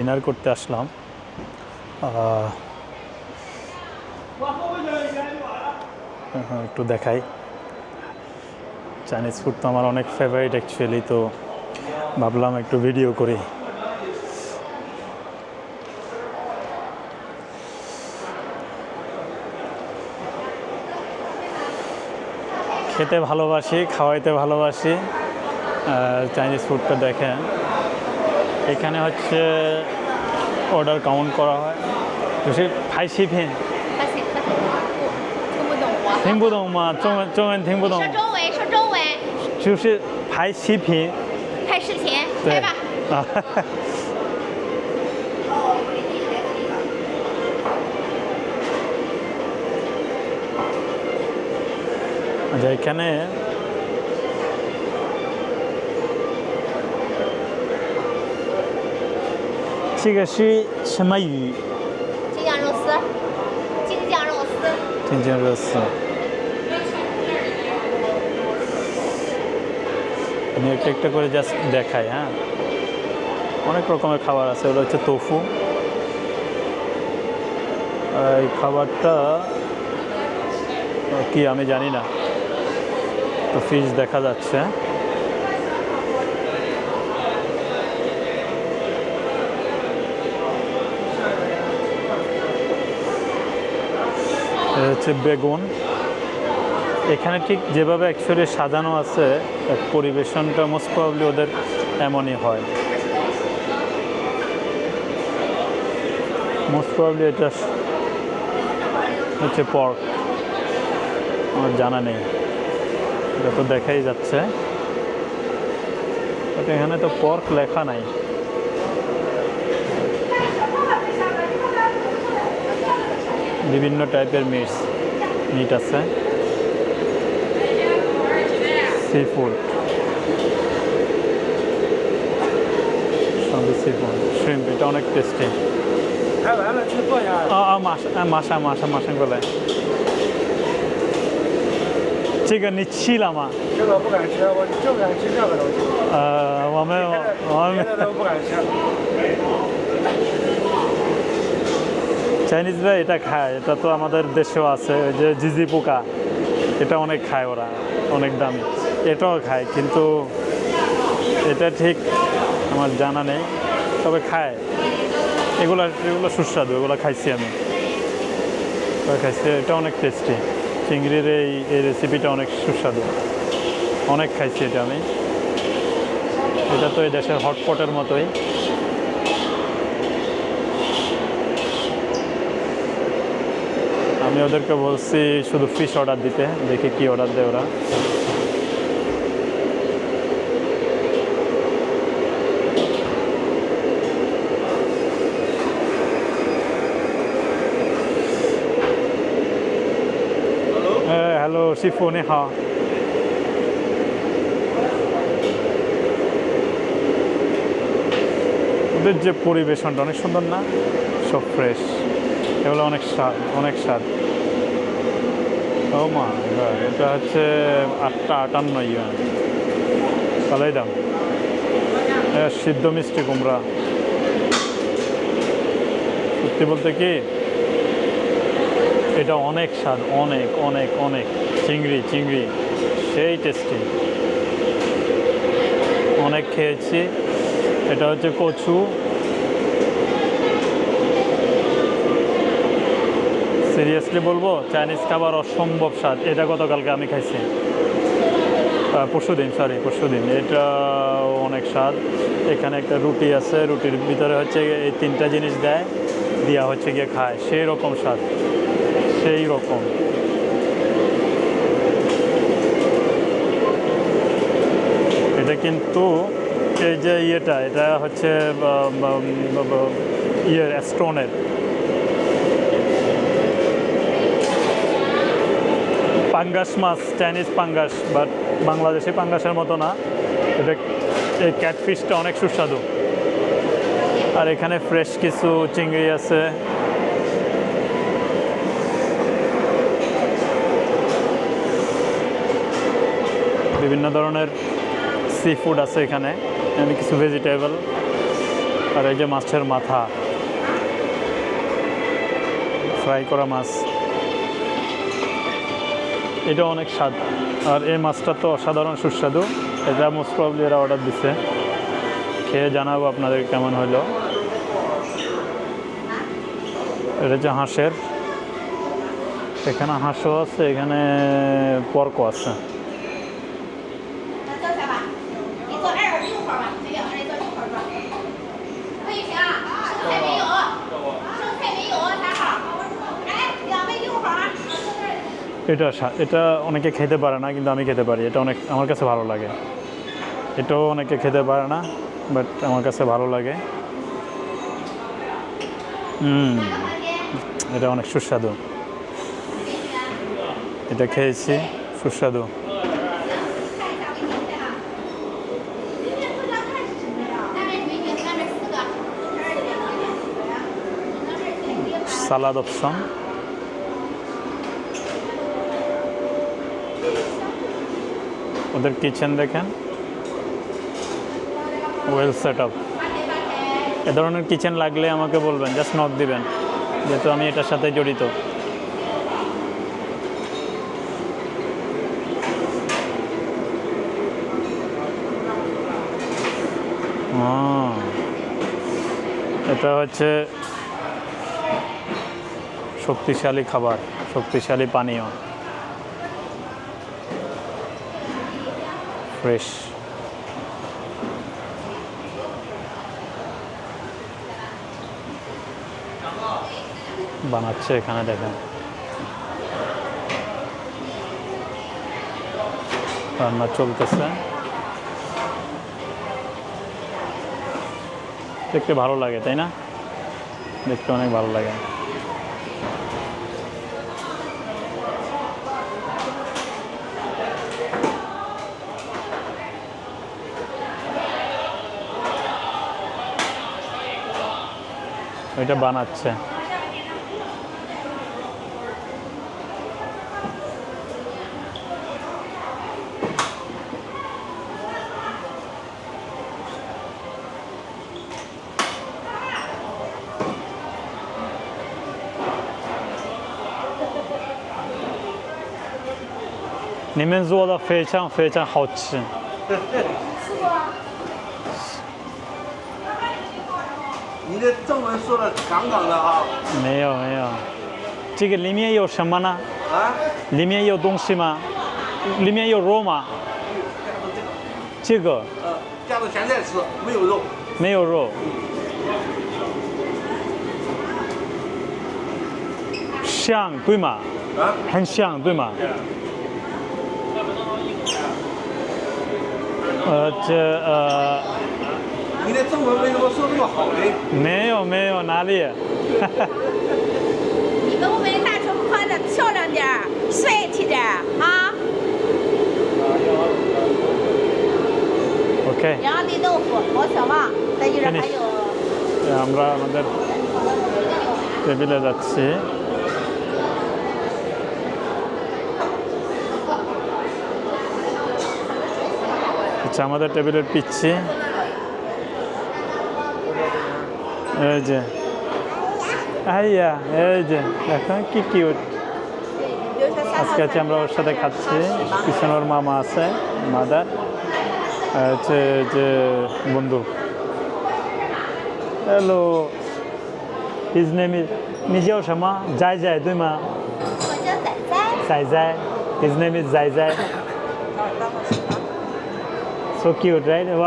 Dinner করতে আসলাম। একটু দেখাই। চাইনিজ ফুড তো আমার অনেক ফেভারিট অ্যাকচুয়ালি, তো ভাবলাম একটু ভিডিও করি। খেতে ভালোবাসি, খাওয়াইতে ভালোবাসি। চাইনিজ ফুডটা দেখেন, এখানে হচ্ছে অর্ডার কাউন্ট করা হয়।就是拍视频听不懂吗？中文听不懂。说中文，说中文。就是拍视频。拍视频，拍吧。啊。আচ্ছা, এখানে这个是什么鱼？京酱肉丝，京酱肉丝。京酱肉丝。আমি একটা একটা করে জাস্ট দেখাই। হ্যাঁ, অনেক রকমের খাবার আছে। ওটা হচ্ছে তোফু। এই খাবারটা কি আমি জানি না। তো ফিশ দেখা যাচ্ছে। হচ্ছে বেগুন। এখানে ঠিক যেভাবে অ্যাকচুয়ালি সাজানো আছে, পরিবেশনটা মোস্ট প্রবাবলি ওদের এমনই হয়। মোস্ট প্রবাবলি এটা হচ্ছে পর্ক, আমার জানা নেই। এটা তো দেখাই যাচ্ছে, বাট এখানে তো পর্ক লেখা নাই। বিভিন্ন টাইপের মিট আছে। সি ফুড, সবই সি ফুড। শ্রিম্প, এটা অনেক টেস্টি। মাশা过来。这个你吃了吗？这个不敢吃，我就敢吃这个东西。我们别的都不敢吃。চাইনিজরা এটা খায়, এটা তো আমাদের দেশেও আছে। ওই যে জিজি পোকা, এটা অনেক খায় ওরা, অনেক দামি। এটাও খায়, কিন্তু এটা ঠিক আমার জানা নেই, তবে খায়। এগুলো সুস্বাদু, এগুলো খাইছি আমি, খাইছি। এটা অনেক টেস্টি। চিংড়ির এই রেসিপিটা অনেক সুস্বাদু, অনেক খাইছি এটা আমি। এটা তো এই দেশের হটপটের মতোই। আমি ওদেরকে বলছি শুধু ফিশ অর্ডার দিতে, দেখি কি অর্ডার দেয় ওরা। হ্যালো শিফু, নি হা। ওদের যে পরিবেশনটা অনেক সুন্দর না, সব ফ্রেশ। এগুলো অনেক স্বাদ, অনেক স্বাদ। ও মা, এটা হচ্ছে 858 ইউয়ান, ভালোই দাম। সিদ্ধ মিষ্টি কুমড়া। সত্যি বলতে কি, এটা অনেক স্বাদ, অনেক অনেক অনেক। চিংড়ি সেই টেস্টি, অনেক খেয়েছি। এটা হচ্ছে কচু। সিরিয়াসলি বলবো, চাইনিজ খাবার অসম্ভব স্বাদ। এটা গতকালকে আমি খাইছি, পরশুদিন। এটা অনেক স্বাদ। এখানে একটা রুটি আছে, রুটির ভিতরে হচ্ছে এই 3টা জিনিস দেয়, দিয়া হচ্ছে গিয়ে খায়, সেই রকম স্বাদ, সেই রকম। এটা কিন্তু এই যে এটা হচ্ছে স্টোনের পাঙ্গাস মাছ, চাইনিজ পাঙ্গাস, বাট বাংলাদেশি পাঙ্গাসের মতো না। এটা এই ক্যাটফিশটা অনেক সুস্বাদু। আর এখানে ফ্রেশ কিছু চিংড়ি আছে। বিভিন্ন ধরনের সি ফুড আছে এখানে, কিছু ভেজিটেবল। আর এই যে মাছের মাথা, ফ্রাই করা মাছ, এটা অনেক স্বাদ। আর এই মাছটা তো অসাধারণ সুস্বাদু। এটা মোস্ট প্রবলি এরা অর্ডার দিচ্ছে, খেয়ে জানাবো আপনাদের কেমন হলো। এটা হচ্ছে হাঁসের, এখানে হাঁসও আছে, এখানে পর্কও আছে। 那坐下吧，你坐26号吧，这个二坐6号吧。可以行啊，剩菜没有，剩菜没有3号。哎，2位6号啊。 এটা অনেকে খেতে পারে না, কিন্তু আমি খেতে পারি। এটা অনেক আমার কাছে ভালো লাগে। এটাও অনেকে খেতে পারে না, বাট আমার কাছে ভালো লাগে। এটা অনেক সুস্বাদু। এটা খেয়েছি, সুস্বাদু। সালাদ অপশন, ওদের কিচেন দেখেন, ওয়েল সেট আপ। এ ধরনের কিচেন লাগলে আমাকে বলবেন, জাস্ট নক দিবেন, যেহেতু আমি এটার সাথে জড়িত। এটা হচ্ছে শক্তিশালী খাবার, শক্তিশালী পানীয়, ফ্রেশ। বানাচ্ছে এখানে দেখেন, রান্না চলতেছে। দেখতে ভালো লাগে, তাই না? দেখতে অনেক ভালো লাগে। এটা বানাচ্ছে।你们做的非常非常好吃。你的中文说的杠杠的啊！没有没有，这个里面有什么呢？啊，里面有东西吗？里面有肉吗？这个加到现在吃没有肉。没有肉。香对吗？啊，很香对吗？你的中文为什么说这么好呢？没有没有，哪里？你们我们的大车宽的漂亮点儿，帅气点儿啊！ OK。 然后绿豆腐，毛小旺，再就是还有。 আমরা আমাদের টেবিলে যাচ্ছি। আচ্ছা, আমাদের টেবিলের পিচ্ছি এই যে, আইয়া এই যে দেখো কি কিউট। আজকে হচ্ছে আমরা ওর সাথে খাচ্ছি, পিছনে ওর মামা আছে, মাদার, আর হচ্ছে যে বন্ধু। Hello, his name is 你叫什么？仔仔对吗？我叫仔仔。仔仔 his name is 仔仔 so cute right? 哇